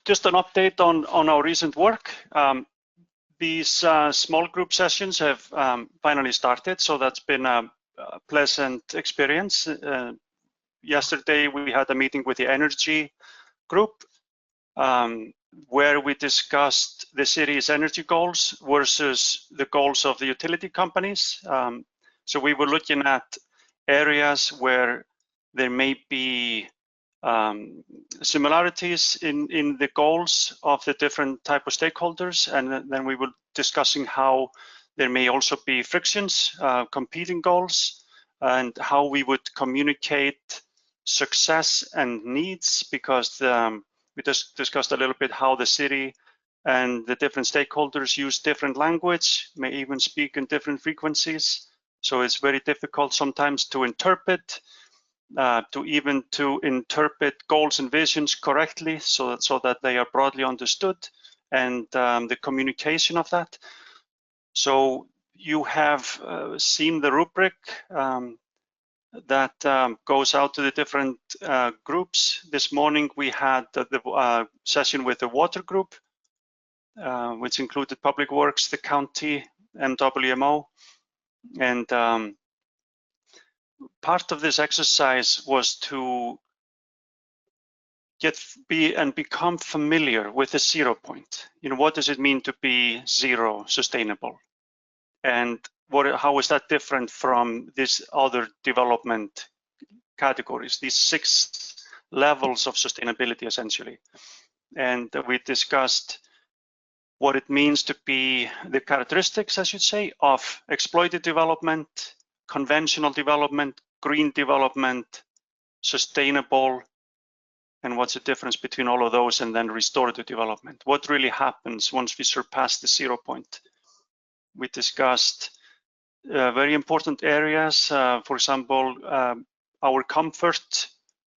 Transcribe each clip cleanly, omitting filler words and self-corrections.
just an update on our recent work. These small group sessions have finally started, so that's been a pleasant experience. Yesterday we had a meeting with the energy group where we discussed the city's energy goals versus the goals of the utility companies. So we were looking at areas where there may be similarities in the goals of the different type of stakeholders, and then we were discussing how there may also be frictions, competing goals, and how we would communicate success and needs, because we just discussed a little bit how the city and the different stakeholders use different language, may even speak in different frequencies. So it's very difficult sometimes to interpret goals and visions correctly, so that they are broadly understood, and the communication of that. So you have seen the rubric that goes out to the different groups. This morning we had the session with the water group, which included Public Works, the county, MWMO, and part of this exercise was to become familiar with the 0 point. What does it mean to be zero sustainable? And how is that different from these other development categories, these 6 levels of sustainability, essentially? And we discussed what it means to be the characteristics, I should say, of exploited development, conventional development, green development, sustainable, and what's the difference between all of those, and then restorative development. What really happens once we surpass the 0 point? We discussed very important areas, for example, our comfort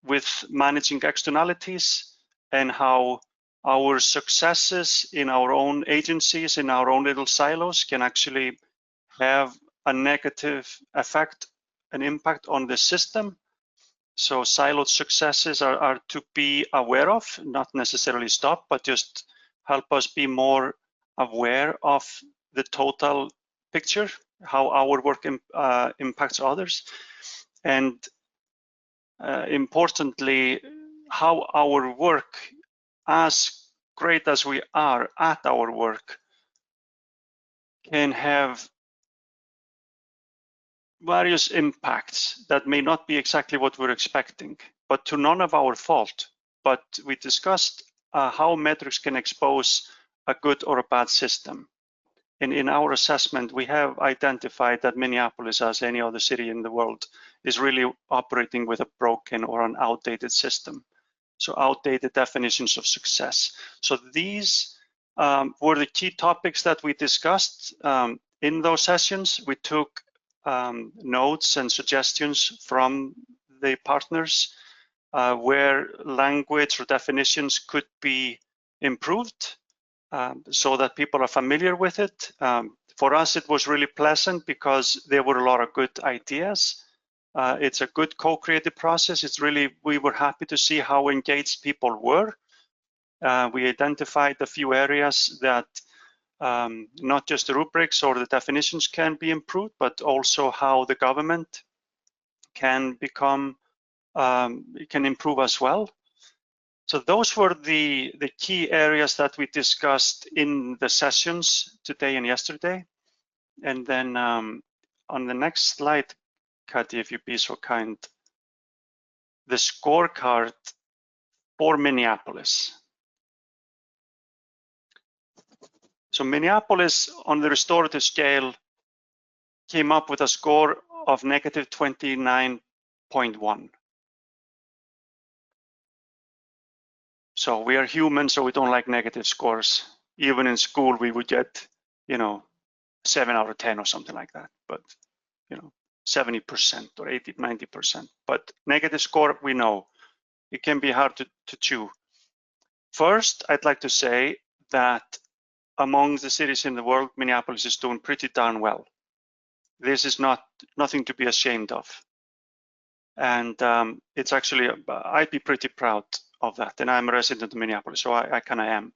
with managing externalities, and how our successes in our own agencies, in our own little silos, can actually have a negative effect, an impact on the system. So siloed successes are to be aware of, not necessarily stop, but just help us be more aware of the total picture, how our work impacts others, and importantly, how our work, as great as we are at our work, can have various impacts that may not be exactly what we're expecting, but to none of our fault. But we discussed how metrics can expose a good or a bad system. And in our assessment, we have identified that Minneapolis, as any other city in the world, is really operating with a broken or an outdated system. So outdated definitions of success. So these were the key topics that we discussed in those sessions. We took notes and suggestions from the partners where language or definitions could be improved so that people are familiar with it. For us, it was really pleasant because there were a lot of good ideas. It's a good co-creative process. We were happy to see how engaged people were. We identified a few areas that not just the rubrics or the definitions can be improved, but also how the government can improve as well. So those were the key areas that we discussed in the sessions today and yesterday. And then on the next slide, Kathy, if you'd be so kind, the scorecard for Minneapolis. So Minneapolis, on the restorative scale, came up with a score of -29.1. So we are human, so we don't like negative scores. Even in school, we would get, 7 out of 10 or something like that. But, 70% or 80, 90%. But negative score, we know it can be hard to chew. First, I'd like to say that among the cities in the world, Minneapolis is doing pretty darn well. This is nothing to be ashamed of. And it's actually, I'd be pretty proud of that. And I'm a resident of Minneapolis, so I kind of am.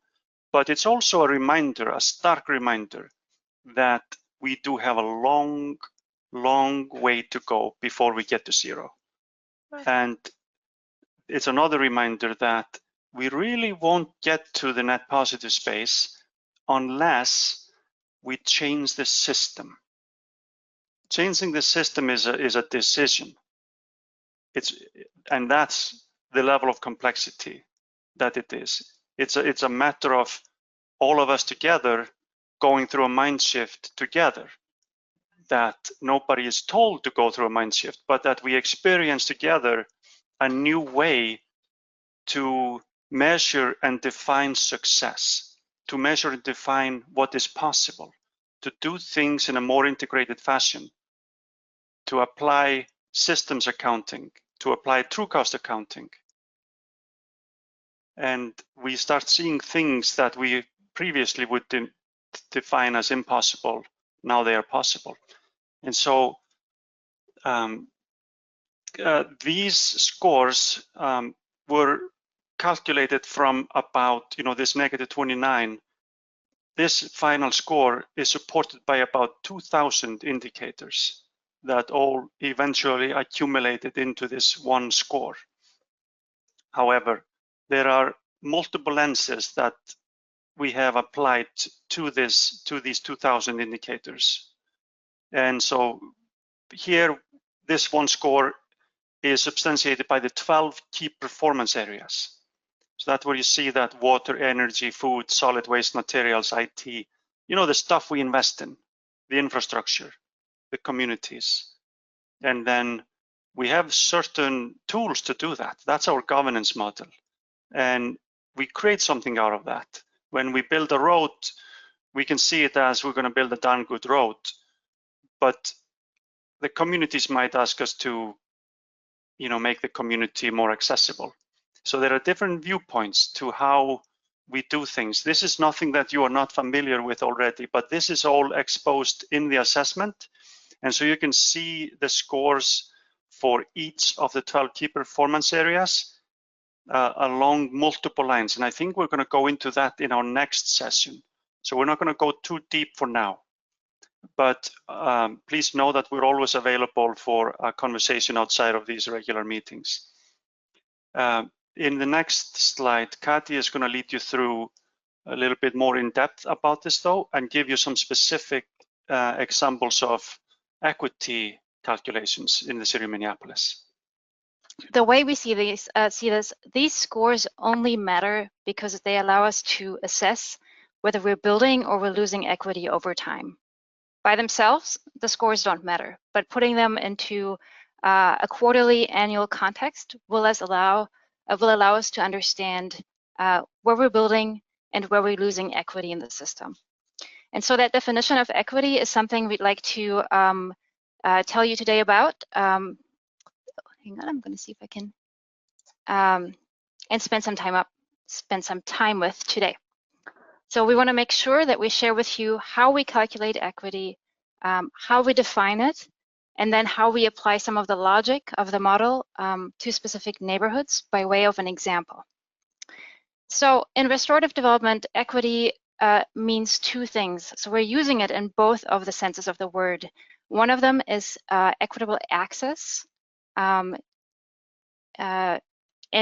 But it's also a reminder, a stark reminder, that we do have a long way to go before we get to zero. And it's another reminder that we really won't get to the net positive space unless we change the system. Changing the system is a decision. And that's the level of complexity that it is. It's a matter of all of us together going through a mind shift together, that nobody is told to go through a mind shift, but that we experience together a new way to measure and define success, to measure and define what is possible, to do things in a more integrated fashion, to apply systems accounting, to apply true cost accounting. And we start seeing things that we previously would define as impossible. Now they are possible. And so these scores were calculated from about, this -29. This final score is supported by about 2,000 indicators that all eventually accumulated into this one score. However, there are multiple lenses that we have applied to these 2,000 indicators. And so here, this one score is substantiated by the 12 key performance areas. So that's where you see that water, energy, food, solid waste, materials, IT, the stuff we invest in, the infrastructure, the communities. And then we have certain tools to do that. That's our governance model. And we create something out of that. When we build a road, we can see it as we're going to build a darn good road. But the communities might ask us to, make the community more accessible. So there are different viewpoints to how we do things. This is nothing that you are not familiar with already, but this is all exposed in the assessment. And so you can see the scores for each of the 12 key performance areas along multiple lines. And I think we're going to go into that in our next session. So we're not going to go too deep for now. But please know that we're always available for a conversation outside of these regular meetings. In the next slide, Kati is going to lead you through a little bit more in depth about this, though, and give you some specific examples of equity calculations in the city of Minneapolis. The way we see these scores only matter because they allow us to assess whether we're building or we're losing equity over time. By themselves, the scores don't matter, but putting them into a quarterly annual context will allow us to understand where we're building and where we're losing equity in the system. And so that definition of equity is something we'd like to tell you today about. Hang on, I'm going to see if I can and spend some time with today. So we want to make sure that we share with you how we calculate equity, how we define it, and then how we apply some of the logic of the model to specific neighborhoods by way of an example. So in restorative development, equity means two things. So we're using it in both of the senses of the word. One of them is equitable access and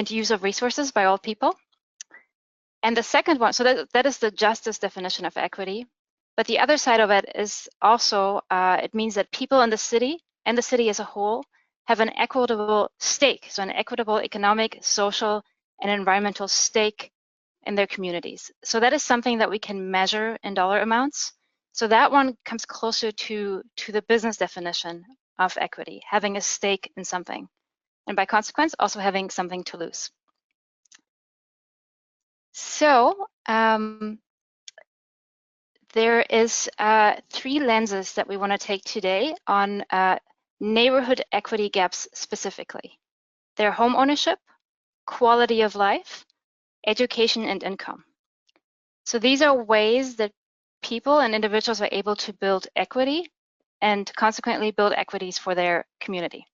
use of resources by all people. And the second one, so that is the justice definition of equity. But the other side of it is also, it means that people in the city and the city as a whole have an equitable stake, so an equitable economic, social, and environmental stake in their communities. So that is something that we can measure in dollar amounts. So that one comes closer to the business definition of equity, having a stake in something, and by consequence, also having something to lose. So there is 3 lenses that we want to take today on neighborhood equity gaps specifically. They're home ownership, quality of life, education, and income. So these are ways that people and individuals are able to build equity and consequently build equities for their community.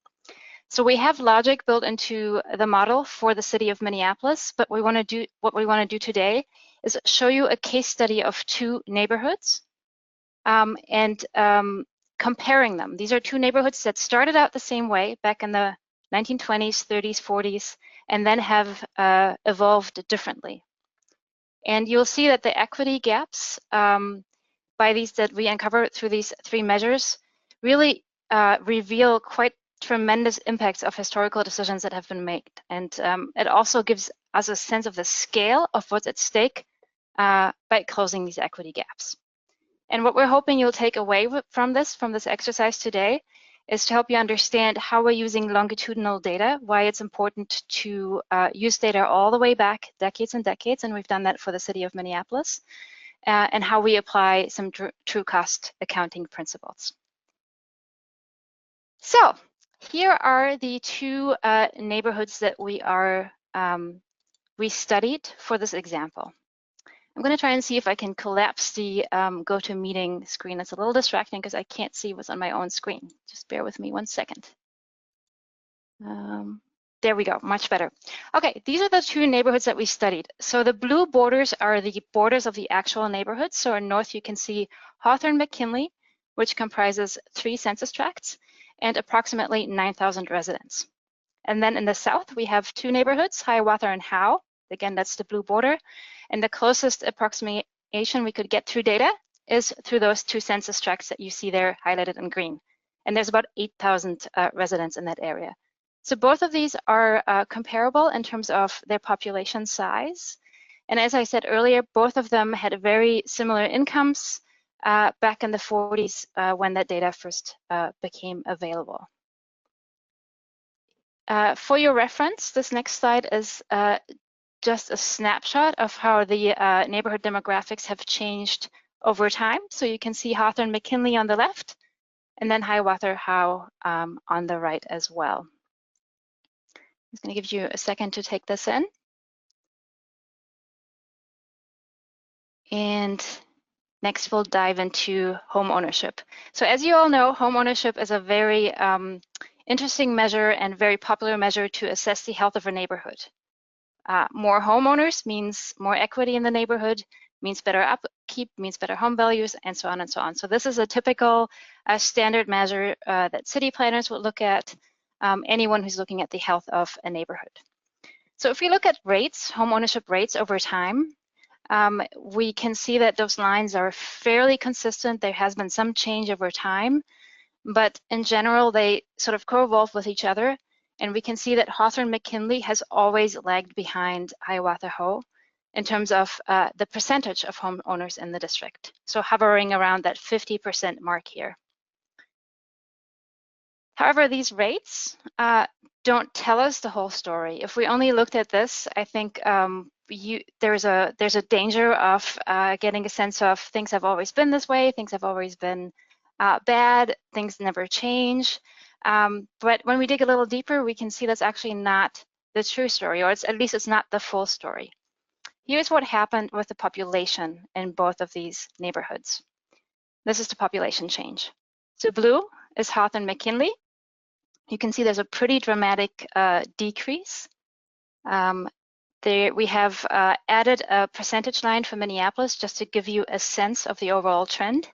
So we have logic built into the model for the city of Minneapolis, but what we want to do today is show you a case study of two neighborhoods and comparing them. These are two neighborhoods that started out the same way back in the 1920s, 30s, 40s, and then have evolved differently. And you'll see that the equity gaps by these that we uncover through these three measures really reveal quite tremendous impacts of historical decisions that have been made. And it also gives us a sense of the scale of what's at stake by closing these equity gaps. And what we're hoping you'll take away from this exercise today is to help you understand how we're using longitudinal data, why it's important to use data all the way back decades and decades, and we've done that for the city of Minneapolis, and how we apply some true cost accounting principles. So here are the two neighborhoods that we studied for this example. I'm going to try and see if I can collapse the GoToMeeting screen. It's a little distracting because I can't see what's on my own screen. Just bear with me 1 second. There we go, much better. Okay, these are the two neighborhoods that we studied. So the blue borders are the borders of the actual neighborhoods. So in north, you can see Hawthorne-McKinley, which comprises 3 census tracts and approximately 9,000 residents. And then in the south, we have 2 neighborhoods, Hiawatha and Howe. Again, that's the blue border. And the closest approximation we could get through data is through those 2 census tracts that you see there highlighted in green. And there's about 8,000 residents in that area. So both of these are comparable in terms of their population size. And as I said earlier, both of them had very similar incomes back in the 40s when that data first became available. For your reference, this next slide is just a snapshot of how the neighborhood demographics have changed over time. So you can see Hawthorne-McKinley on the left, and then Hiawatha-Howe on the right as well. I'm just going to give you a second to take this in. And next, we'll dive into home ownership. So as you all know, home ownership is a very interesting measure and very popular measure to assess the health of a neighborhood. More homeowners means more equity in the neighborhood, means better upkeep, means better home values, and so on and so on. So this is a typical standard measure that city planners would look at, anyone who's looking at the health of a neighborhood. So if we look at rates, home ownership rates over time, we can see that those lines are fairly consistent. There has been some change over time, but in general, they sort of co-evolve with each other. And we can see that Hawthorne-McKinley has always lagged behind Hiawatha-Howe in terms of the percentage of homeowners in the district. So hovering around that 50% mark here. However, these rates don't tell us the whole story. If we only looked at this, I think there's a danger of getting a sense of things have always been this way, things have always been bad, things never change. But when we dig a little deeper, we can see that's actually not the true story, or at least it's not the full story. Here's what happened with the population in both of these neighborhoods. This is the population change. So blue is Hawthorne-McKinley. You can see there's a pretty dramatic decrease. We have added a percentage line for Minneapolis just to give you a sense of the overall trend.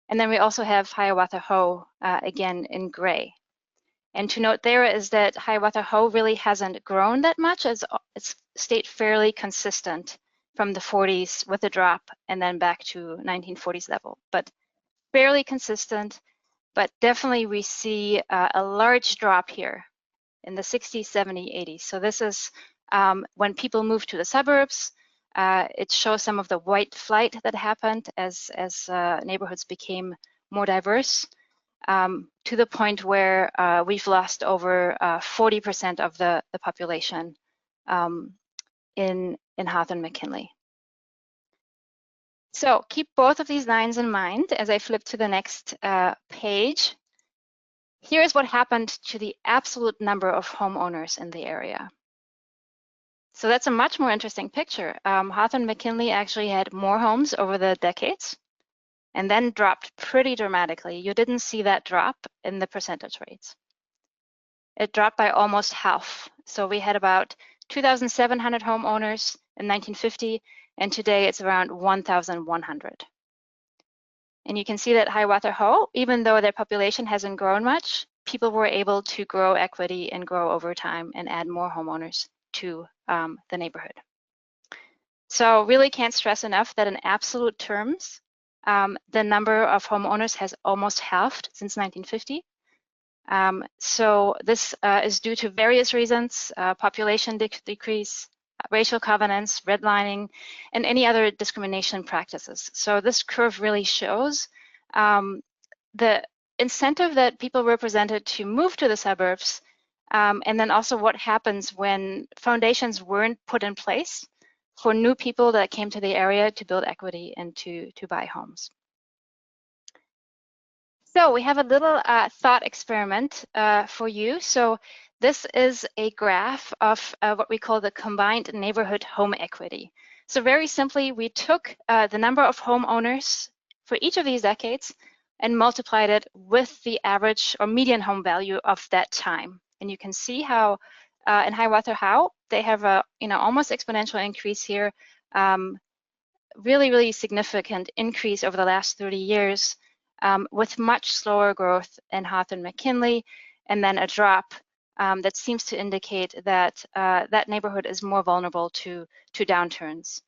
And then we also have Hiawatha-Howe again in gray. And to note there is that Hiawatha-Howe really hasn't grown that much. It's stayed fairly consistent from the 40s with a drop and then back to 1940s level, but fairly consistent. But definitely we see a large drop here in the 60s, 70s, 80s. So this is when people move to the suburbs. It shows some of the white flight that happened as neighborhoods became more diverse, to the point where we've lost over 40% of the population in Hawthorne-McKinley. So keep both of these lines in mind as I flip to the next page. Here's what happened to the absolute number of homeowners in the area. So that's a much more interesting picture. Hawthorne-McKinley actually had more homes over the decades and then dropped pretty dramatically. You didn't see that drop in the percentage rates. it dropped by almost half. So we had about 2,700 homeowners in 1950, and today it's around 1,100. And you can see that Hiawatha Ho, even though their population hasn't grown much, people were able to grow equity and grow over time and add more homeowners to the neighborhood. So really can't stress enough that in absolute terms, the number of homeowners has almost halved since 1950. So this is due to various reasons: population decrease, racial covenants, redlining, and any other discrimination practices. So this curve really shows the incentive that people represented to move to the suburbs, and then also what happens when foundations weren't put in place for new people that came to the area to build equity and to buy homes. So we have a little thought experiment for you. So this is a graph of what we call the combined neighborhood home equity. So very simply, we took the number of homeowners for each of these decades and multiplied it with the average or median home value of that time. And you can see how in Hiawatha Ho, they have a almost exponential increase here, really significant increase over the last 30 years, with much slower growth in Hawthorne McKinley, and then a drop that seems to indicate that that neighborhood is more vulnerable to downturns.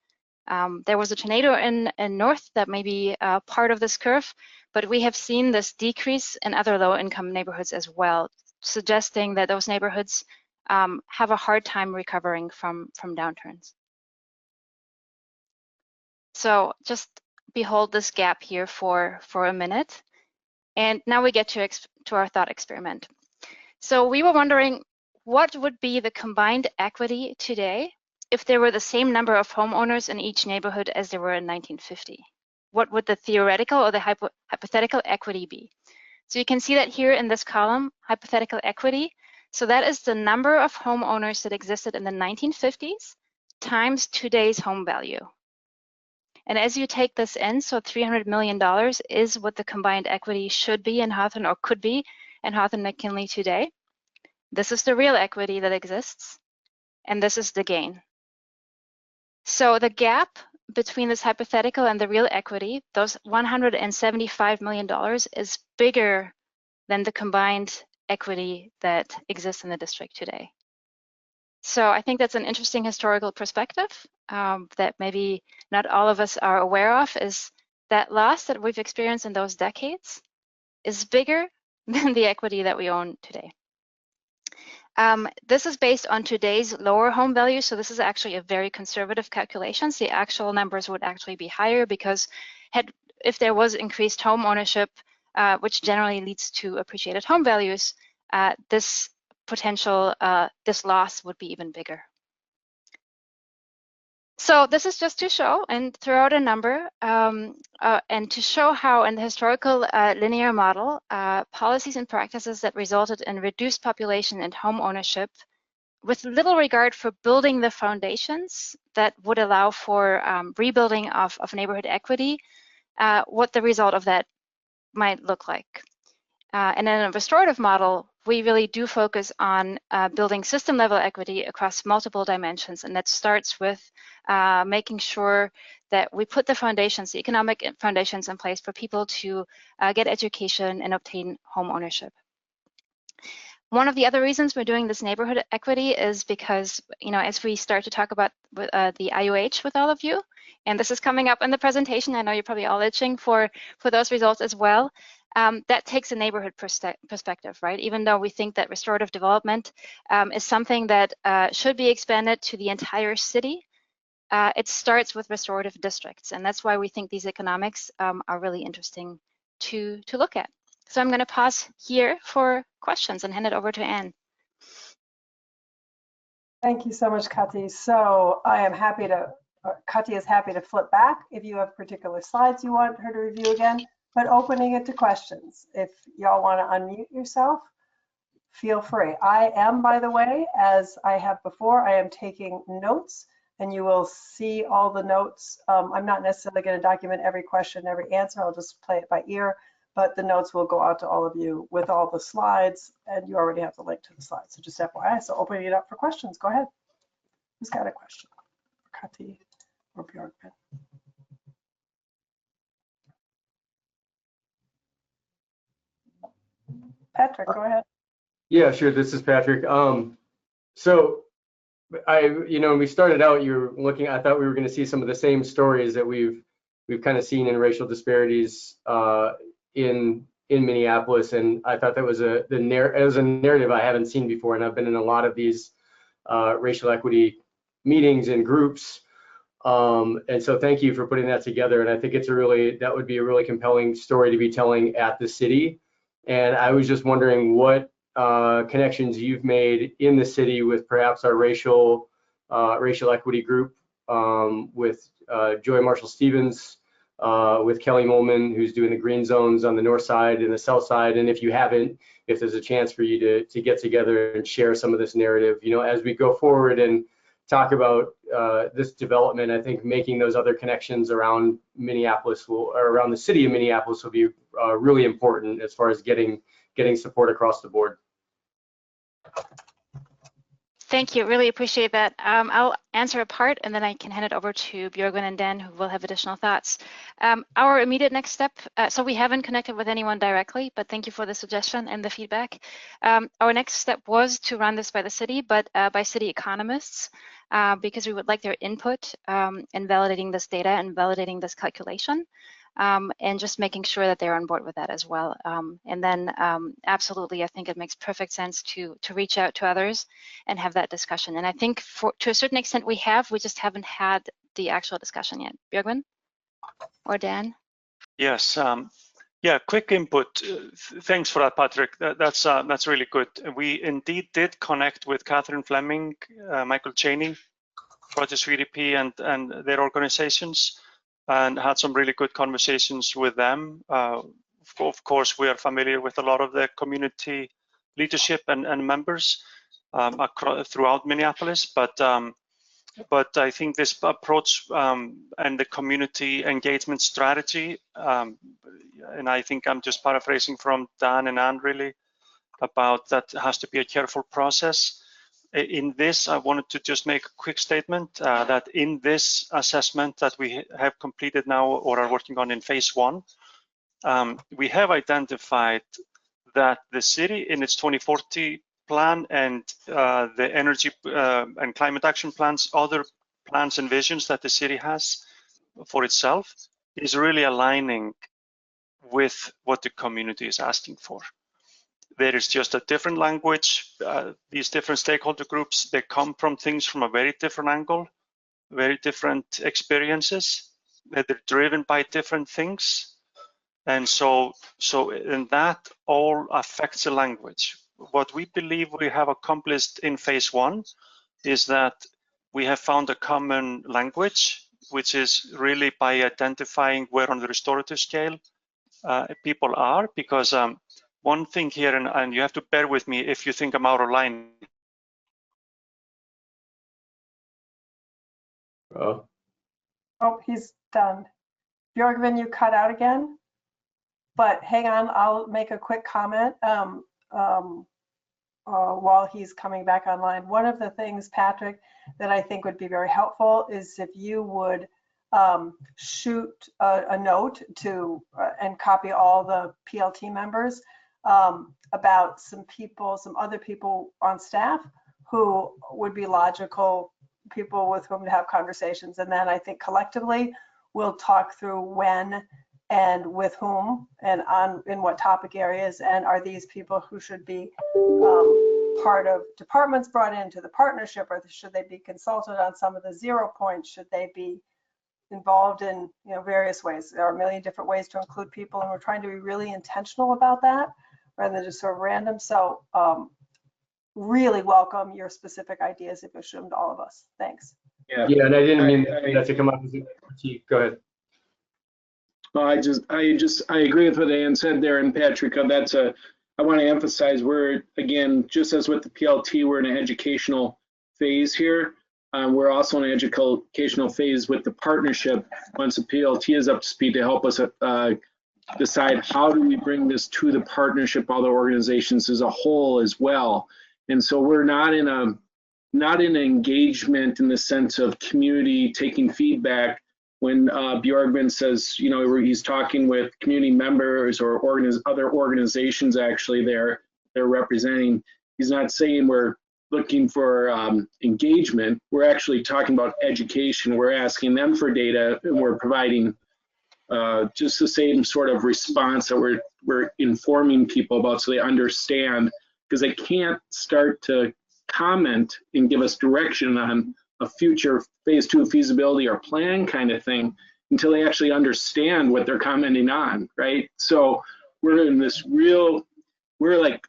There was a tornado in North that may be part of this curve, but we have seen this decrease in other low-income neighborhoods as well, suggesting that those neighborhoods have a hard time recovering from downturns. So just behold this gap here for a minute. And now we get to our thought experiment. So we were wondering, what would be the combined equity today if there were the same number of homeowners in each neighborhood as there were in 1950? What would the theoretical or the hypothetical equity be? So you can see that here in this column, hypothetical equity. So that is the number of homeowners that existed in the 1950s times today's home value. And as you take this in, so $300 million is what the combined equity should be in Hawthorne, or could be in Hawthorne McKinley today. This is the real equity that exists, and this is the gain. So the gap between this hypothetical and the real equity, those $175 million, is bigger than the combined equity that exists in the district today. So I think that's an interesting historical perspective that maybe not all of us are aware of, is that loss that we've experienced in those decades is bigger than the equity that we own today. This is based on today's lower home value, so this is actually a very conservative calculation. The actual numbers would actually be higher because if there was increased home ownership, which generally leads to appreciated home values, this potential, this loss would be even bigger. So this is just to show and throw out a number and to show how in the historical linear model, policies and practices that resulted in reduced population and home ownership with little regard for building the foundations that would allow for rebuilding of neighborhood equity, what the result of that might look like. And in a restorative model, we really do focus on building system-level equity across multiple dimensions, and that starts with making sure that we put the foundations, the economic foundations in place for people to get education and obtain home ownership. One of the other reasons we're doing this neighborhood equity is because, as we start to talk about the IUH with all of you, and this is coming up in the presentation, I know you're probably all itching for those results as well. That takes a neighborhood perspective, right? Even though we think that restorative development is something that should be expanded to the entire city, it starts with restorative districts, and that's why we think these economics are really interesting to look at. So I'm going to pause here for questions and hand it over to Anne. Thank you so much, Kati. So I am happy to, Kati is happy to flip back if you have particular slides you want her to review again, but opening it to questions. If y'all want to unmute yourself, feel free. I am, by the way, as I have before, I am taking notes, and you will see all the notes. I'm not necessarily going to document every question, every answer. I'll just play it by ear. but the notes will go out to all of you with all the slides, and you already have the link to the slides. So just FYI, so opening it up for questions. Go ahead. Who's got a question? Kati or Björkman? Patrick, go ahead. Yeah, sure. This is Patrick. So when we started out, you were looking. I thought we were going to see some of the same stories that we've kind of seen in racial disparities in Minneapolis, and I thought that was it was a narrative I haven't seen before, and I've been in a lot of these racial equity meetings and groups, and so thank you for putting that together. And I think that would be a really compelling story to be telling at the city. And I was just wondering what connections you've made in the city with perhaps our racial equity group, with Joy Marshall Stevens, with Kelly Molman, who's doing the green zones on the north side and the south side. And if you haven't, if there's a chance for you to get together and share some of this narrative, as we go forward and talk about this development, I think making those other connections around Minneapolis or around the city of Minneapolis will be really important as far as getting support across the board. Thank you, really appreciate that. I'll answer a part and then I can hand it over to Björgvin and Dan, who will have additional thoughts. Our immediate next step, so we haven't connected with anyone directly, but thank you for the suggestion and the feedback. Our next step was to run this by the city, but by city economists, because we would like their input in validating this data and validating this calculation. And just making sure that they're on board with that as well. And then absolutely, I think it makes perfect sense to reach out to others and have that discussion. And I think to a certain extent we just haven't had the actual discussion yet. Björgvin or Dan? Yes, yeah, quick input. Thanks for that, Patrick. That's really good. We indeed did connect with Catherine Fleming, Michael Cheney, Project VDP, and their organizations, and had some really good conversations with them. Of course, we are familiar with a lot of the community leadership and members throughout Minneapolis, but I think this approach and the community engagement strategy, and I think I'm just paraphrasing from Dan and Ann really, about that has to be a careful process. In this, I wanted to just make a quick statement that in this assessment that we have completed now or are working on in phase 1, we have identified that the city in its 2040 plan and the energy and climate action plans, other plans and visions that the city has for itself, is really aligning with what the community is asking for. There is just a different language. These different stakeholder groups, they come from things from a very different angle, very different experiences. They're driven by different things. And and that all affects the language. What we believe we have accomplished in phase 1 is that we have found a common language, which is really by identifying where on the restorative scale people are, because one thing here, and you have to bear with me if you think I'm out of line. Oh, he's done. Björgvin, you cut out again, but hang on, I'll make a quick comment while he's coming back online. One of the things, Patrick, that I think would be very helpful is if you would shoot a note to and copy all the PLT members about some other people on staff who would be logical people with whom to have conversations. And then I think collectively we'll talk through when and with whom and in what topic areas, and are these people who should be part of departments brought into the partnership, or should they be consulted on some of the 0 points? Should they be involved in various ways? There are a million different ways to include people, and we're trying to be really intentional about that rather than just sort of random. So really welcome your specific ideas if you shoot them to all of us. Thanks. Yeah, and I didn't mean that to come up as a critique. Go ahead. Well, I agree with what Ann said there, and Patrick, I want to emphasize we're, again, just as with the PLT, we're in an educational phase here. We're also in an educational phase with the partnership once the PLT is up to speed to help us decide how do we bring this to the partnership, all the organizations as a whole as well. And so we're not in an engagement in the sense of community taking feedback. When Björgvin says, you know, he's talking with community members or other organizations actually they're representing, he's not saying we're looking for engagement. We're actually talking about education. We're asking them for data, and we're providing just the same sort of response that we're informing people about so they understand, because they can't start to comment and give us direction on a future phase 2 feasibility or plan kind of thing until they actually understand what they're commenting on, right? So we're in this we're like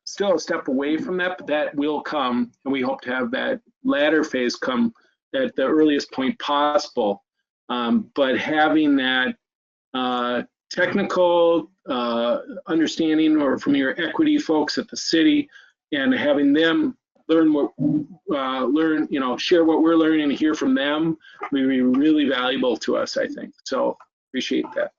still a step away from that, but that will come, and we hope to have that latter phase come at the earliest point possible. But having that technical understanding, or from your equity folks at the city, and having them share what we're learning and hear from them will be really valuable to us, I think. So appreciate that.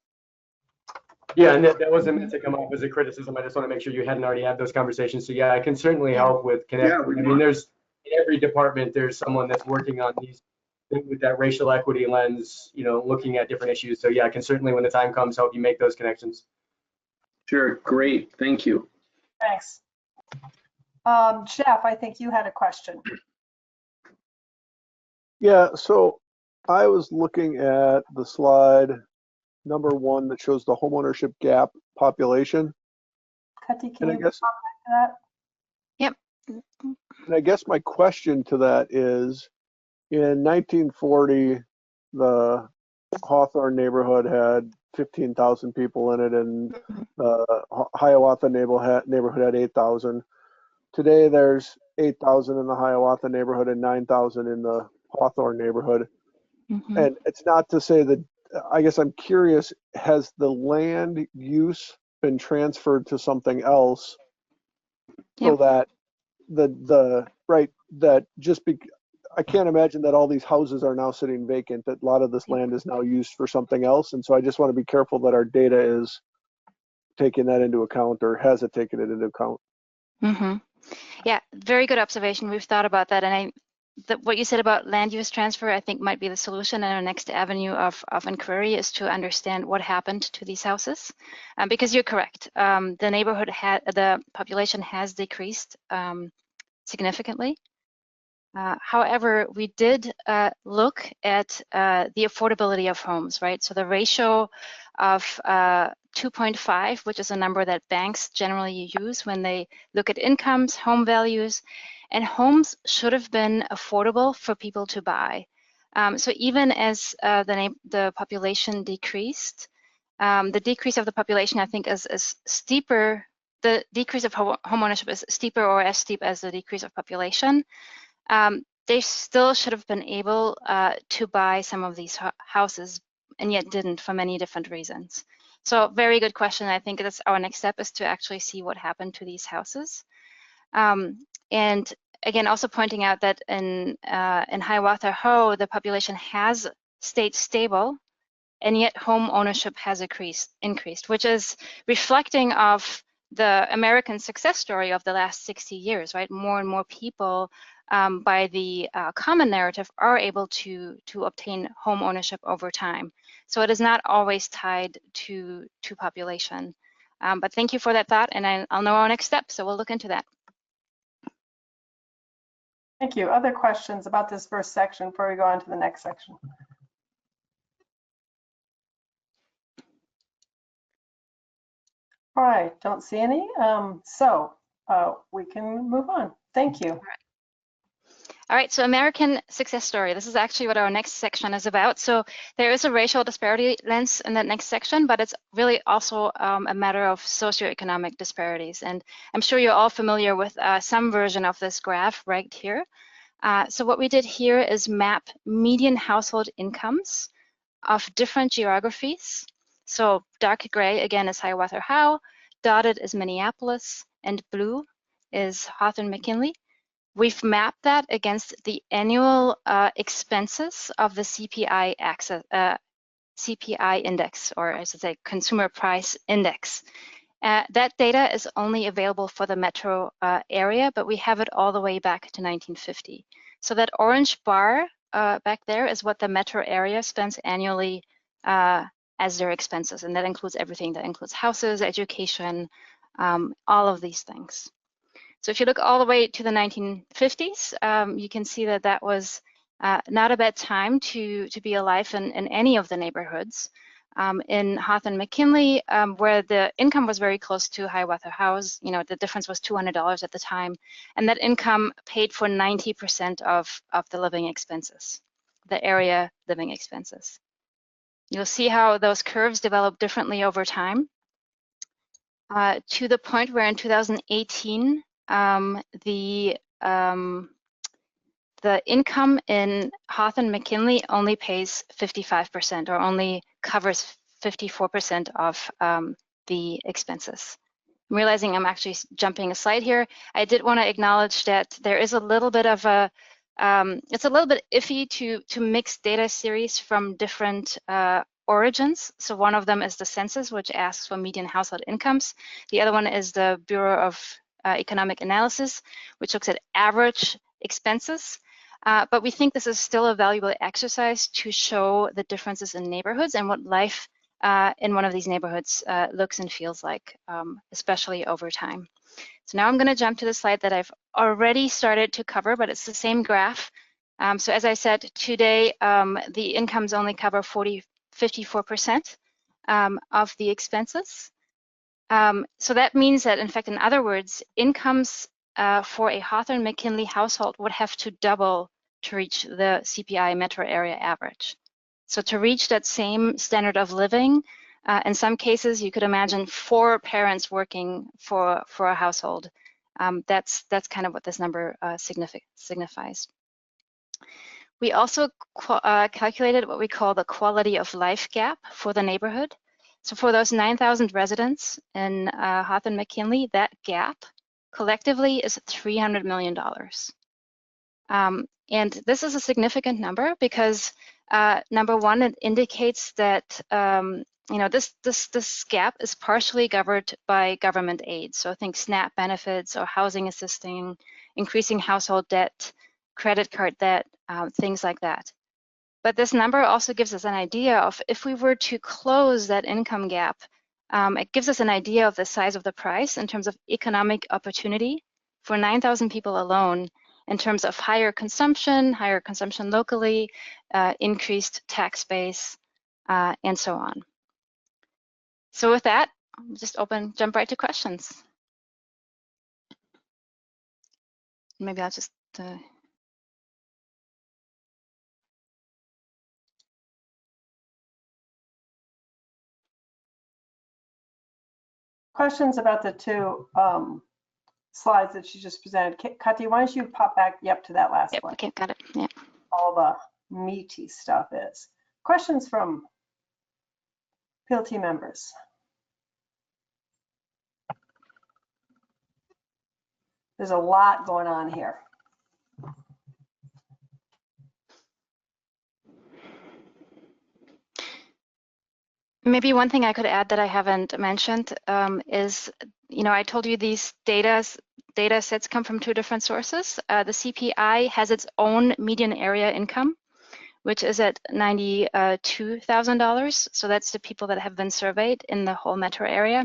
Yeah, and that wasn't meant to come off as a criticism. I just want to make sure you hadn't already had those conversations. So yeah, I can certainly help with connecting. Yeah, I mean, there's in every department, there's someone that's working on these with that racial equity lens, you know, looking at different issues. So yeah, I can certainly, when the time comes, help you make those connections. Sure, great, thank you. Thanks. Jeff, I think you had a question. Yeah, so I was looking at the slide number 1 that shows the homeownership gap population. Kati, can And I you guess, comment to that? Yep. and I guess my question to that is, in 1940, the Hawthorne neighborhood had 15,000 people in it, and the Hiawatha neighborhood had 8,000. Today, there's 8,000 in the Hiawatha neighborhood and 9,000 in the Hawthorne neighborhood. Mm-hmm. And it's not to say that, I guess I'm curious, has the land use been transferred to something else so Yep. that I can't imagine that all these houses are now sitting vacant, that a lot of this land is now used for something else. And so I just want to be careful that our data is taking that into account, or has it taken it into account? Mm-hmm. Yeah, very good observation. We've thought about that, and what you said about land use transfer, I think might be the solution. And our next avenue of inquiry is to understand what happened to these houses, because you're correct. The population has decreased significantly. However, we did look at the affordability of homes, right? So the ratio of 2.5, which is a number that banks generally use when they look at incomes, home values, and homes should have been affordable for people to buy. So even as the population decreased, the decrease of the population, I think, is steeper. The decrease of homeownership is steeper or as steep as the decrease of population. They still should have been able to buy some of these houses, and yet didn't, for many different reasons. So very good question. I think that's our next step, is to actually see what happened to these houses. And again, also pointing out that in Hiawatha Ho, the population has stayed stable, and yet home ownership has increased, which is reflecting of the American success story of the last 60 years, right? More and more people, by the common narrative, are able to obtain home ownership over time. So it is not always tied to population. But thank you for that thought, and I'll know our next step, so we'll look into that. Thank you. Other questions about this first section before we go on to the next section? All right, don't see any. So we can move on. Thank you. All right, so American success story. This is actually what our next section is about. So there is a racial disparity lens in that next section, but it's really also a matter of socioeconomic disparities. And I'm sure you're all familiar with some version of this graph right here. So what we did here is map median household incomes of different geographies. So dark gray, again, is Hiawatha Ho, dotted is Minneapolis, and blue is Hawthorne-McKinley. We've mapped that against the annual expenses of the CPI CPI index, or I should say consumer price index. That data is only available for the metro area, but we have it all the way back to 1950. So that orange bar back there is what the metro area spends annually as their expenses, and that includes everything. That includes houses, education, all of these things. So if you look all the way to the 1950s, you can see that that was not a bad time to be alive in any of the neighborhoods. In Hawthorne McKinley, where the income was very close to Hiawatha House, you know, the difference was $200 at the time, and that income paid for 90% of the living expenses, the area living expenses. You'll see how those curves develop differently over time, to the point where in 2018, the income in Hawthorne McKinley only pays 55%, or only covers 54% of the expenses. I'm realizing I'm actually jumping a slide here. I did want to acknowledge that there is a little bit of a, it's a little bit iffy to mix data series from different origins. So one of them is the census, which asks for median household incomes. The other one is the Bureau of Economic Analysis, which looks at average expenses. But we think this is still a valuable exercise to show the differences in neighborhoods and what life in one of these neighborhoods looks and feels like, especially over time. So now I'm going to jump to the slide that I've already started to cover, but it's the same graph. So as I said, today the incomes only cover 54% of the expenses. So that means that, in fact, in other words, incomes for a Hawthorne McKinley household would have to double to reach the CPI metro area average. So to reach that same standard of living, in some cases, you could imagine 4 parents working for a household. That's kind of what this number signifies. We also calculated what we call the quality of life gap for the neighborhood. So for those 9,000 residents in Hawthorne McKinley, that gap collectively is $300 million. And this is a significant number because number one, it indicates that you know, this gap is partially covered by government aid. So I think SNAP benefits or housing assisting, increasing household debt, credit card debt, things like that. But this number also gives us an idea of if we were to close that income gap, it gives us an idea of the size of the price in terms of economic opportunity for 9,000 people alone, in terms of higher consumption locally, increased tax base, and so on. So with that, I'll just jump right to questions. Maybe I'll just Questions about the 2 slides that you just presented. Kati, why don't you pop back to that last Yep, one? okay, got it. Yeah. All the meaty stuff is. Questions from PLT members? There's a lot going on here. Maybe one thing I could add that I haven't mentioned is, you know, I told you these data sets come from 2 different sources. The CPI has its own median area income, which is at $92,000. So that's the people that have been surveyed in the whole metro area.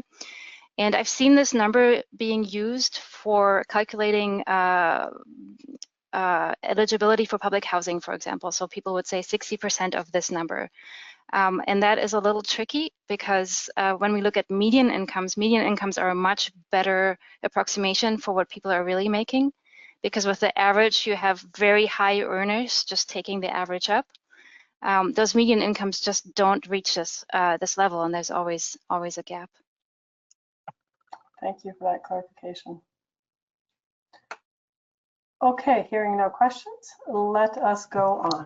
And I've seen this number being used for calculating eligibility for public housing, for example. So people would say 60% of this number. And that is a little tricky because when we look at median incomes are a much better approximation for what people are really making. Because with the average, you have very high earners just taking the average up. Those median incomes just don't reach this level, and there's always a gap. Thank you for that clarification. Okay, hearing no questions, let us go on.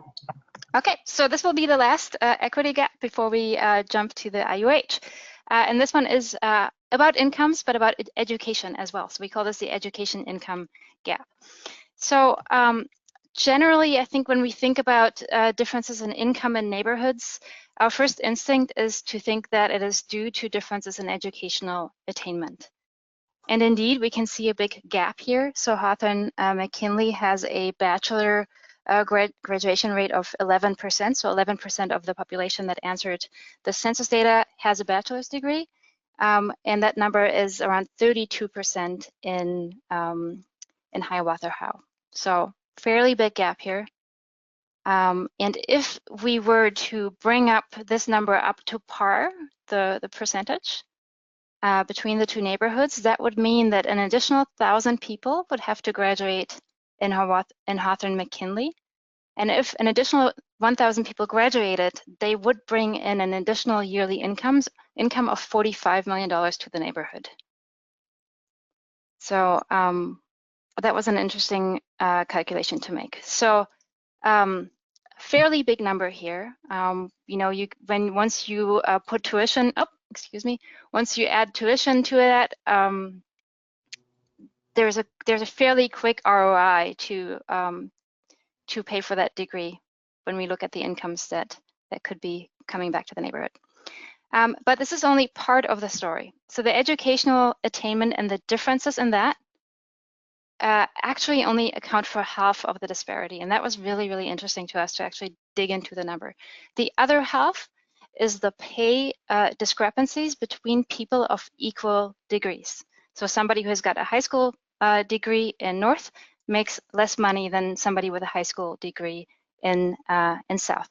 Okay, so this will be the last equity gap before we jump to the IUH. And this one is about incomes, but about education as well. So we call this the education income gap. So generally, I think when we think about differences in income in neighborhoods, our first instinct is to think that it is due to differences in educational attainment. And indeed, we can see a big gap here. So Hawthorne McKinley has a bachelor graduation rate of 11%. So 11% of the population that answered the census data has a bachelor's degree. And that number is around 32% in Hiawatha Howe. So fairly big gap here. And if we were to bring up this number up to par, the percentage between the two neighborhoods, that would mean that an additional 1,000 people would have to graduate in Hawthorne McKinley. And if an additional 1,000 people graduated, they would bring in an additional yearly income of $45 million to the neighborhood. So that was an interesting calculation to make. So fairly big number here. You know, once you put tuition, once you add tuition to that, there's a fairly quick ROI to pay for that degree when we look at the incomes that could be coming back to the neighborhood. But this is only part of the story. So the educational attainment and the differences in that actually only account for half of the disparity. And that was really, really interesting to us to actually dig into the number. The other half is the pay discrepancies between people of equal degrees. So somebody who has got a high school degree in North makes less money than somebody with a high school degree in South.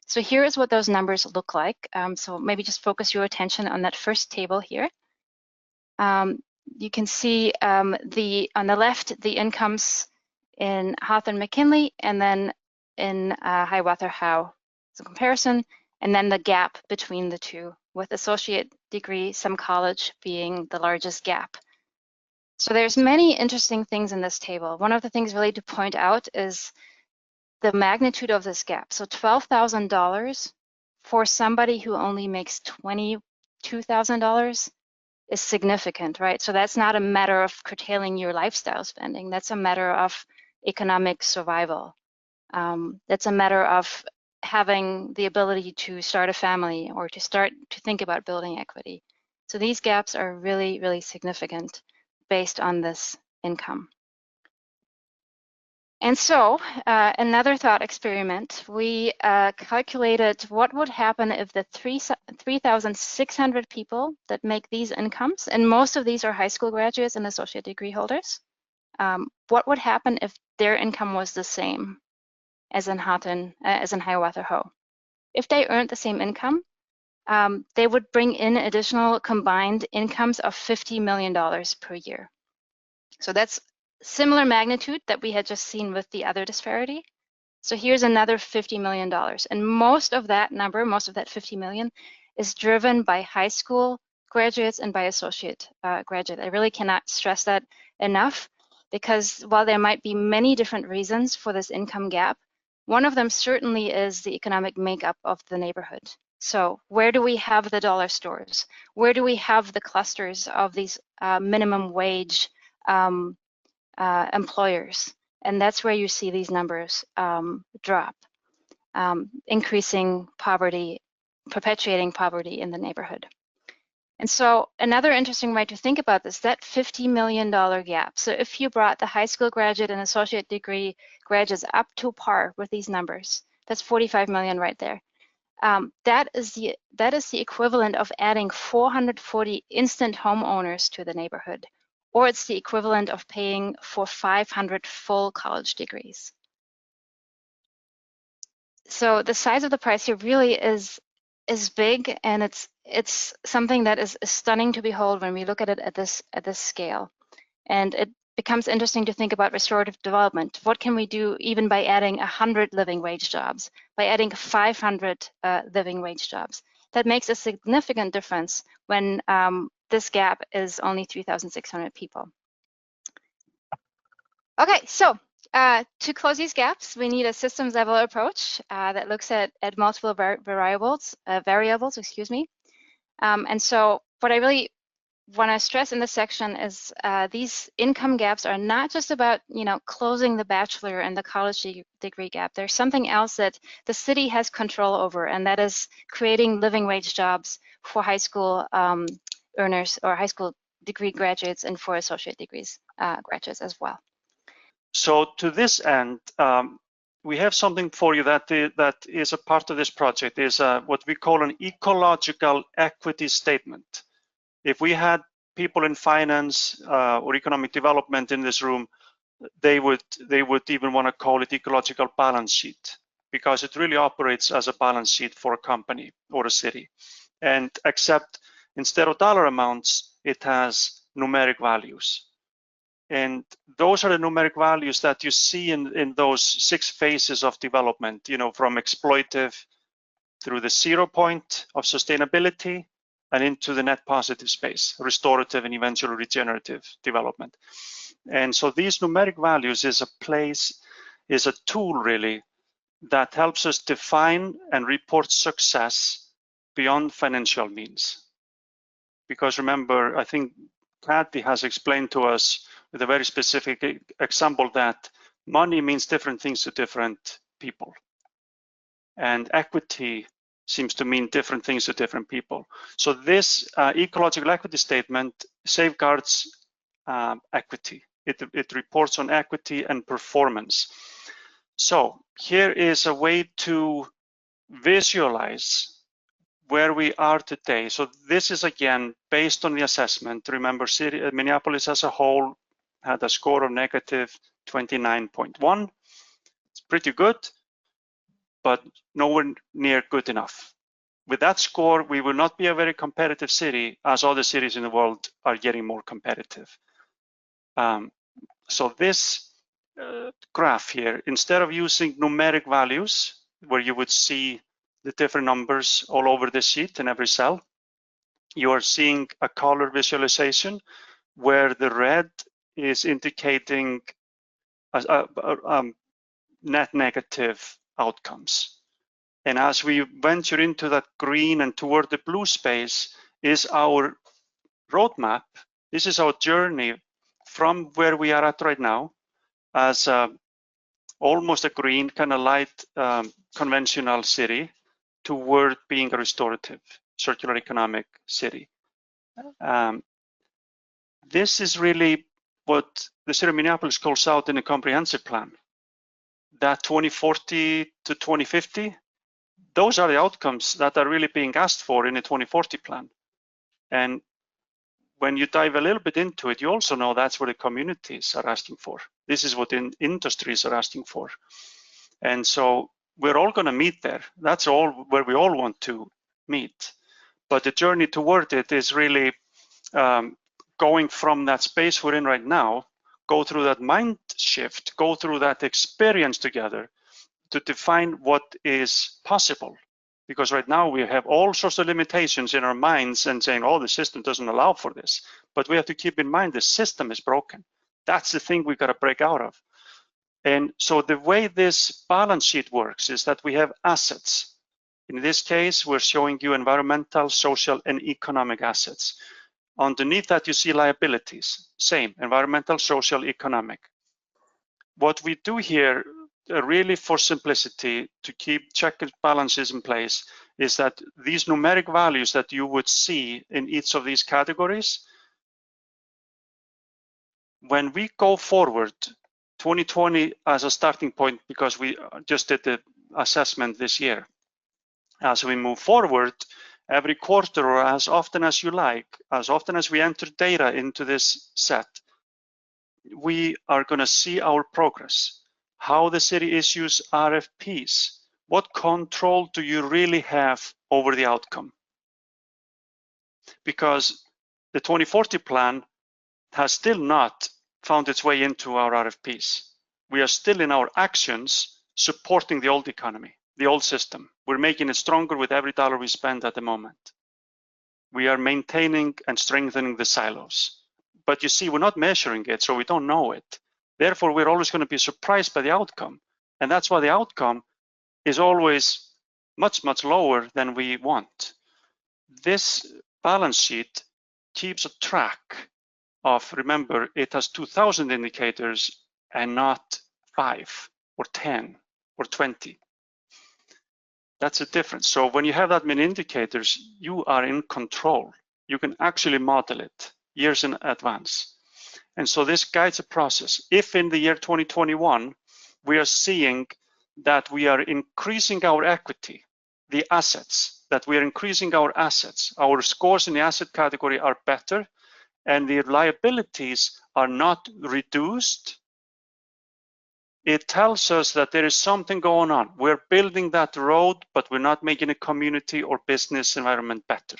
So here is what those numbers look like. So maybe just focus your attention on that first table here. You can see on the left, the incomes in Hawthorne McKinley, and then in Hiawatha Howe as a comparison, and then the gap between the two, with associate degree, some college being the largest gap. So there's many interesting things in this table. One of the things really to point out is the magnitude of this gap. So $12,000 for somebody who only makes $22,000 is significant, right? So that's not a matter of curtailing your lifestyle spending. That's a matter of economic survival. That's a matter of having the ability to start a family or to start to think about building equity. So these gaps are really, really significant based on this income. And so another thought experiment, we calculated what would happen if the 3,600 people that make these incomes, and most of these are high school graduates and associate degree holders, what would happen if their income was the same as in Hiawatha Howe? If they earned the same income, they would bring in additional combined incomes of $50 million per year. So that's similar magnitude that we had just seen with the other disparity. So here's another $50 million. And most of that number, most of that 50 million, is driven by high school graduates and by associate graduates. I really cannot stress that enough, because while there might be many different reasons for this income gap, one of them certainly is the economic makeup of the neighborhood. So where do we have the dollar stores? Where do we have the clusters of these minimum wage employers? And that's where you see these numbers drop, increasing poverty, perpetuating poverty in the neighborhood. And so another interesting way to think about this, that $50 million gap. So if you brought the high school graduate and associate degree graduates up to par with these numbers, that's 45 million right there. That is the equivalent of adding 440 instant homeowners to the neighborhood, or it's the equivalent of paying for 500 full college degrees. So the size of the price here really is big, and it's something that is stunning to behold when we look at it at this scale. And it becomes interesting to think about restorative development. What can we do even by adding 100 living wage jobs, by adding 500 living wage jobs? That makes a significant difference when this gap is only 3,600 people. Okay, so to close these gaps, we need a systems level approach that looks at multiple variables, excuse me. And so what I really want to stress in this section is these income gaps are not just about, closing the bachelor and the college degree gap. There's something else that the city has control over, and that is creating living wage jobs for high school earners or high school degree graduates and for associate degrees graduates as well. So to this end, we have something for you that is a part of this project, is what we call an ecological equity statement. If we had people in finance or economic development in this room, they would even want to call it ecological balance sheet, because it really operates as a balance sheet for a company or a city. And except instead of dollar amounts, it has numeric values. And those are the numeric values that you see in those 6 phases of development, from exploitive through the 0 point of sustainability and into the net positive space, restorative and eventually regenerative development. And so these numeric values is a tool really that helps us define and report success beyond financial means. Because remember, I think Kathy has explained to us with a very specific example that money means different things to different people. And equity seems to mean different things to different people. So this ecological equity statement safeguards equity. It reports on equity and performance. So here is a way to visualize where we are today. So this is again based on the assessment. Remember, Minneapolis as a whole had a score of negative 29.1. It's pretty good, but nowhere near good enough. With that score, we will not be a very competitive city, as other cities in the world are getting more competitive. So this graph here, instead of using numeric values, where you would see the different numbers all over the sheet in every cell, you are seeing a color visualization where the red is indicating net negative outcomes. And as we venture into that green and toward the blue space is our roadmap. This is our journey from where we are at right now as almost a green, kind of light conventional city toward being a restorative, circular economic city. This is really what the city of Minneapolis calls out in a comprehensive plan. That 2040 to 2050, those are the outcomes that are really being asked for in a 2040 plan. And when you dive a little bit into it, you also know that's what the communities are asking for. This is what industries are asking for. And so we're all going to meet there. That's all where we all want to meet. But the journey toward it is really going from that space we're in right now, go through that mind shift, go through that experience together to define what is possible. Because right now we have all sorts of limitations in our minds and saying, oh, the system doesn't allow for this. But we have to keep in mind the system is broken. That's the thing we've got to break out of. And so the way this balance sheet works is that we have assets. In this case, we're showing you environmental, social, and economic assets. Underneath that, you see liabilities. Same, environmental, social, economic. What we do here, really for simplicity, to keep check and balances in place, is that these numeric values that you would see in each of these categories, when we go forward, 2020 as a starting point, because we just did the assessment this year. As we move forward, every quarter or as often as you like, as often as we enter data into this set, we are going to see our progress. How the city issues RFPs. What control do you really have over the outcome? Because the 2040 plan has still not found its way into our RFPs. We are still in our actions supporting the old economy, the old system. We're making it stronger with every dollar we spend at the moment. We are maintaining and strengthening the silos. But you see, we're not measuring it, so we don't know it. Therefore, we're always going to be surprised by the outcome. And that's why the outcome is always much, much lower than we want. This balance sheet keeps a track of, remember, it has 2,000 indicators and not 5 or 10 or 20. That's a difference. So when you have that many indicators, you are in control. You can actually model it years in advance. And so this guides a process. If in the year 2021, we are seeing that we are increasing our equity, the assets, that we are increasing our assets, our scores in the asset category are better, and the liabilities are not reduced, it tells us that there is something going on. We're building that road, but we're not making a community or business environment better.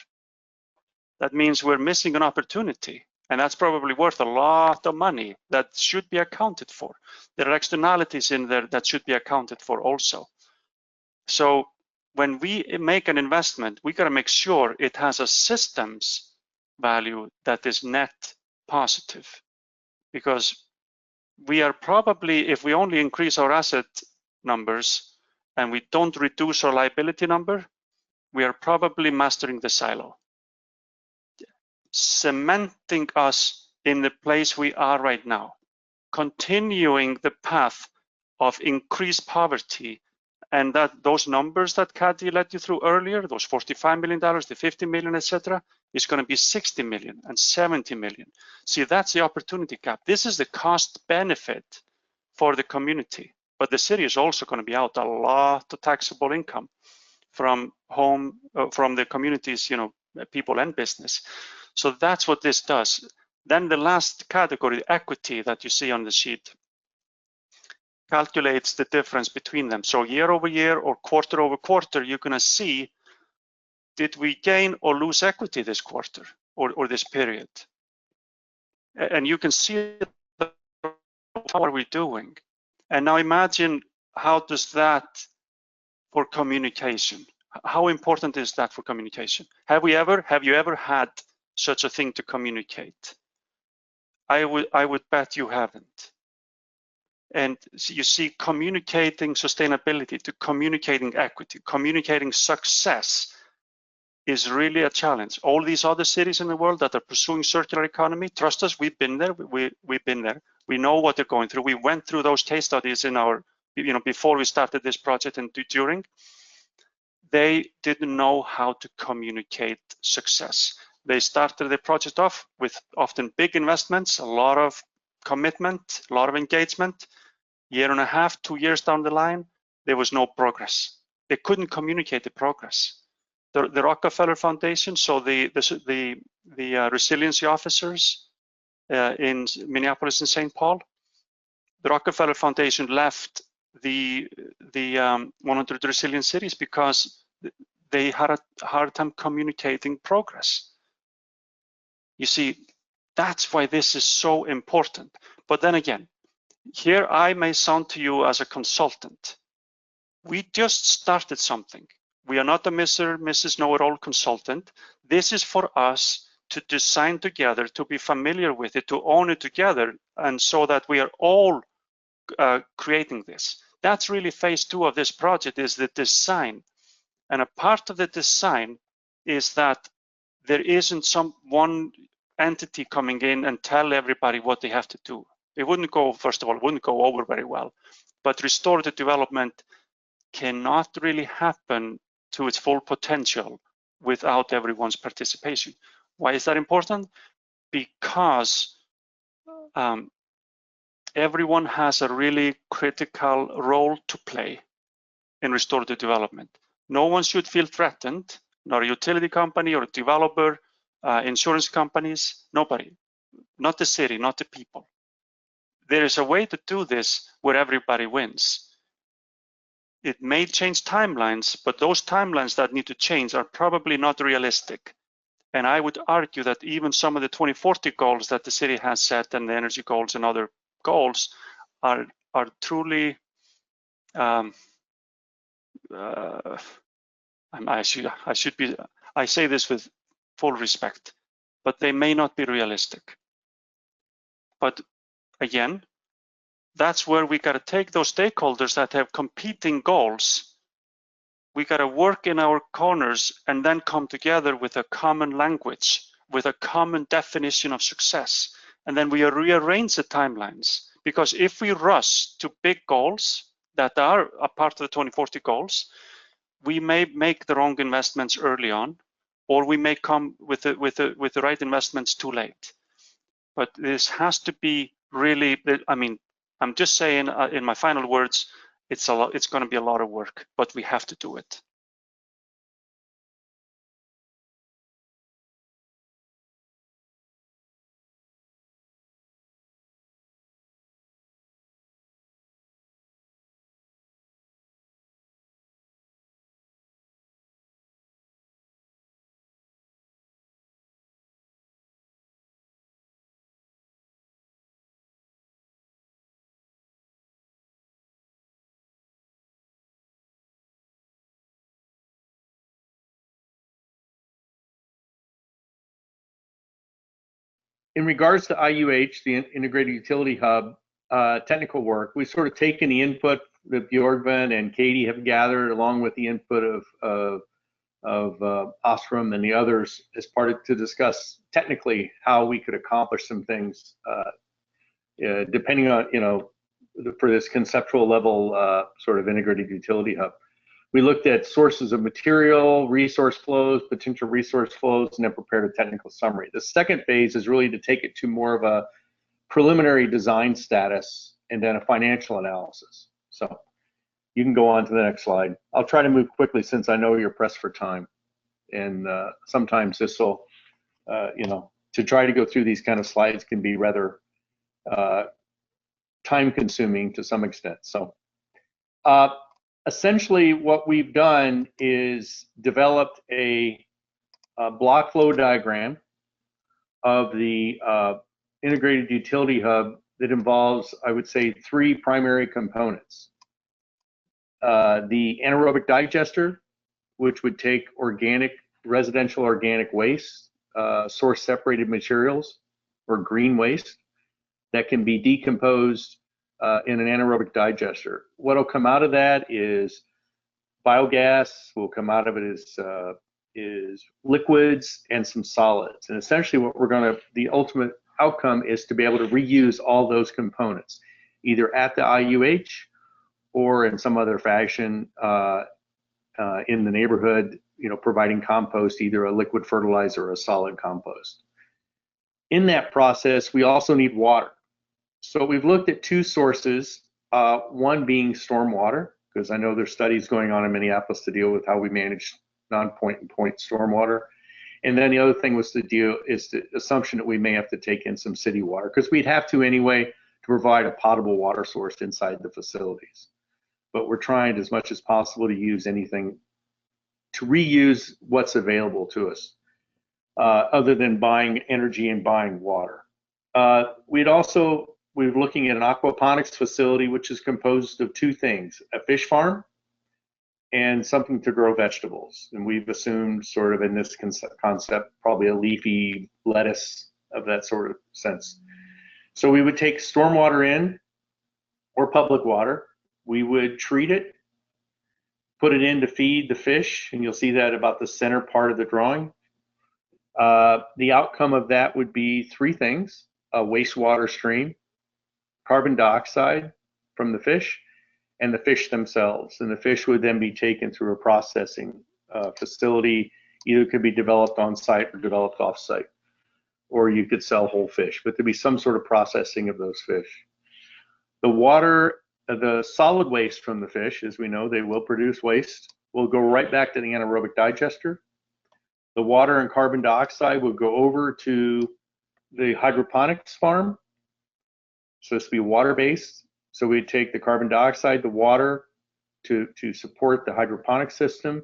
That means we're missing an opportunity, and that's probably worth a lot of money that should be accounted for. There are externalities in there that should be accounted for also. So when we make an investment, we got to make sure it has a systems value that is net positive, because we are probably, if we only increase our asset numbers and we don't reduce our liability number, we are probably mastering the silo, cementing us in the place we are right now, continuing the path of increased poverty. And that those numbers that Kathy led you through earlier, those $45 million, the 50 million, etc., is going to be 60 million and 70 million. See, that's the opportunity gap. This is the cost benefit for the community, but the city is also going to be out a lot of taxable income from from the communities, people and business. So that's what this does. Then the last category, equity, that you see on the sheet, calculates the difference between them. So year over year or quarter over quarter, you're going to see, did we gain or lose equity this quarter or this period? And you can see how are we doing. And now imagine, how does that for communication? How important is that for communication? Have you ever had such a thing to communicate? I would bet you haven't. And you see, communicating sustainability to communicating equity, communicating success is really a challenge. All these other cities in the world that are pursuing circular economy, trust us, we've been there. We've been there. We know what they're going through. We went through those case studies in our, before we started this project and during. They didn't know how to communicate success. They started the project off with often big investments, a lot of commitment, a lot of engagement. Year and a half, 2 years down the line, there was no progress. They couldn't communicate the progress. The Rockefeller Foundation, so the resiliency officers in Minneapolis and St. Paul, the Rockefeller Foundation left the 100 resilient cities because they had a hard time communicating progress. You see, that's why this is so important. But then again, here I may sound to you as a consultant. We just started something. We are not a Mr. Mrs. Know-it-all consultant. This is for us to design together, to be familiar with it, to own it together, and so that we are all creating this. That's really phase 2 of this project, is the design. And a part of the design is that there isn't some one entity coming in and tell everybody what they have to do. It wouldn't go, first of all, it wouldn't go over very well. But restorative development cannot really happen to its full potential without everyone's participation. Why is that important? Because everyone has a really critical role to play in restorative development. No one should feel threatened, not a utility company or a developer, insurance companies, nobody, not the city, not the people. There is a way to do this where everybody wins. It may change timelines, but those timelines that need to change are probably not realistic. And I would argue that even some of the 2040 goals that the city has set, and the energy goals and other goals, are truly, I say this with full respect, but they may not be realistic. But again, that's where we got to take those stakeholders that have competing goals. We got to work in our corners and then come together with a common language with a common definition of success. And then we rearrange the timelines, because if we rush to big goals that are a part of the 2040 goals, we may make the wrong investments early on, or we may come with the right investments too late. But this has to be really, I mean, I'm just saying in my final words, it's going to be a lot of work, but we have to do it. In regards to IUH, the Integrated Utility Hub technical work, we've sort of taken the input that Björgvin and Katie have gathered, along with the input of Ostrom and the others, as part of to discuss technically how we could accomplish some things, depending on, for this conceptual level sort of integrated utility hub. We looked at sources of material, resource flows, potential resource flows, and then prepared a technical summary. The second phase is really to take it to more of a preliminary design status and then a financial analysis. So you can go on to the next slide. I'll try to move quickly since I know you're pressed for time. And sometimes this will, to try to go through these kind of slides can be rather time consuming to some extent. So essentially what we've done is developed a block flow diagram of the integrated utility hub that involves, I would say, 3 primary components. The anaerobic digester, which would take residential organic waste, source separated materials or green waste that can be decomposed in an anaerobic digester. What will come out of that is biogas. Will come out of it is liquids and some solids. And essentially what the ultimate outcome is to be able to reuse all those components, either at the IUH or in some other fashion in the neighborhood, providing compost, either a liquid fertilizer or a solid compost. In that process, we also need water. So we've looked at 2 sources, one being stormwater, because I know there's studies going on in Minneapolis to deal with how we manage non-point-and-point stormwater. And then the other thing was the assumption that we may have to take in some city water, because we'd have to anyway to provide a potable water source inside the facilities. But we're trying as much as possible to use anything, to reuse what's available to us, other than buying energy and buying water. We're looking at an aquaponics facility, which is composed of 2 things, a fish farm and something to grow vegetables. And we've assumed sort of in this concept, probably a leafy lettuce of that sort of sense. So we would take stormwater in, or public water. We would treat it, put it in to feed the fish, and you'll see that about the center part of the drawing. The outcome of that would be 3 things: a wastewater stream, carbon dioxide from the fish, and the fish themselves. And the fish would then be taken through a processing facility. Either could be developed on site or developed off site, or you could sell whole fish, but there'd be some sort of processing of those fish. The water, the solid waste from the fish, as we know, they will produce waste, will go right back to the anaerobic digester. The water and carbon dioxide would go over to the hydroponics farm. So this would be water-based. So we'd take the carbon dioxide, the water to support the hydroponic system.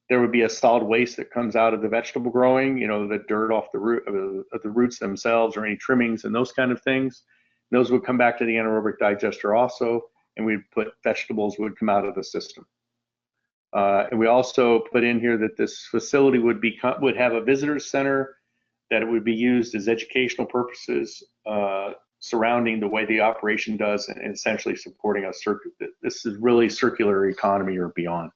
There would be a solid waste that comes out of the vegetable growing, the dirt off the root of the roots themselves, or any trimmings and those kind of things. And those would come back to the anaerobic digester also, and we'd put vegetables would come out of the system. And we also put in here that this facility would have a visitor center, that it would be used as educational purposes surrounding the way the operation does, and essentially supporting a this is really circular economy or beyond.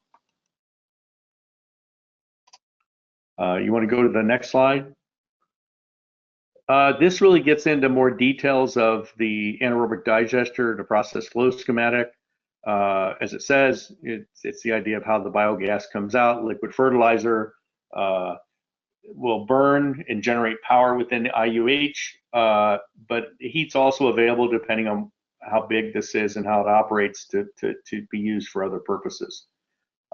You want to go to the next slide? This really gets into more details of the anaerobic digester, the process flow schematic. As it says, it's the idea of how the biogas comes out. Liquid fertilizer will burn and generate power within the IUH, but heat's also available depending on how big this is and how it operates to be used for other purposes.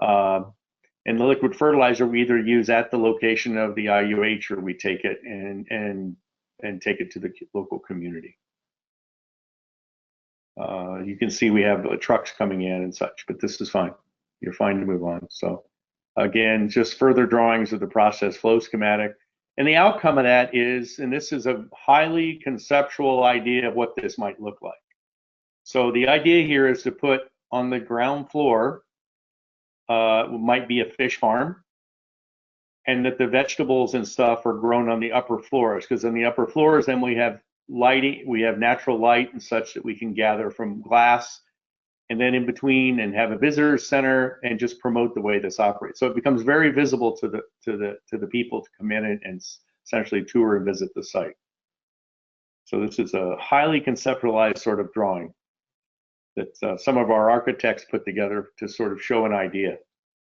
And the liquid fertilizer we either use at the location of the IUH or we take it and take it to the local community. You can see we have trucks coming in and such, but this is fine. You're fine to move on. So again, just further drawings of the process flow schematic. And the outcome of that is, and this is a highly conceptual idea of what this might look like. So the idea here is to put on the ground floor, might be a fish farm, and that the vegetables and stuff are grown on the upper floors, because on the upper floors then we have lighting, we have natural light and such that we can gather from glass, and then in between and have a visitor center and just promote the way this operates. So it becomes very visible to the people to come in and essentially tour and visit the site. So this is a highly conceptualized sort of drawing that some of our architects put together to sort of show an idea.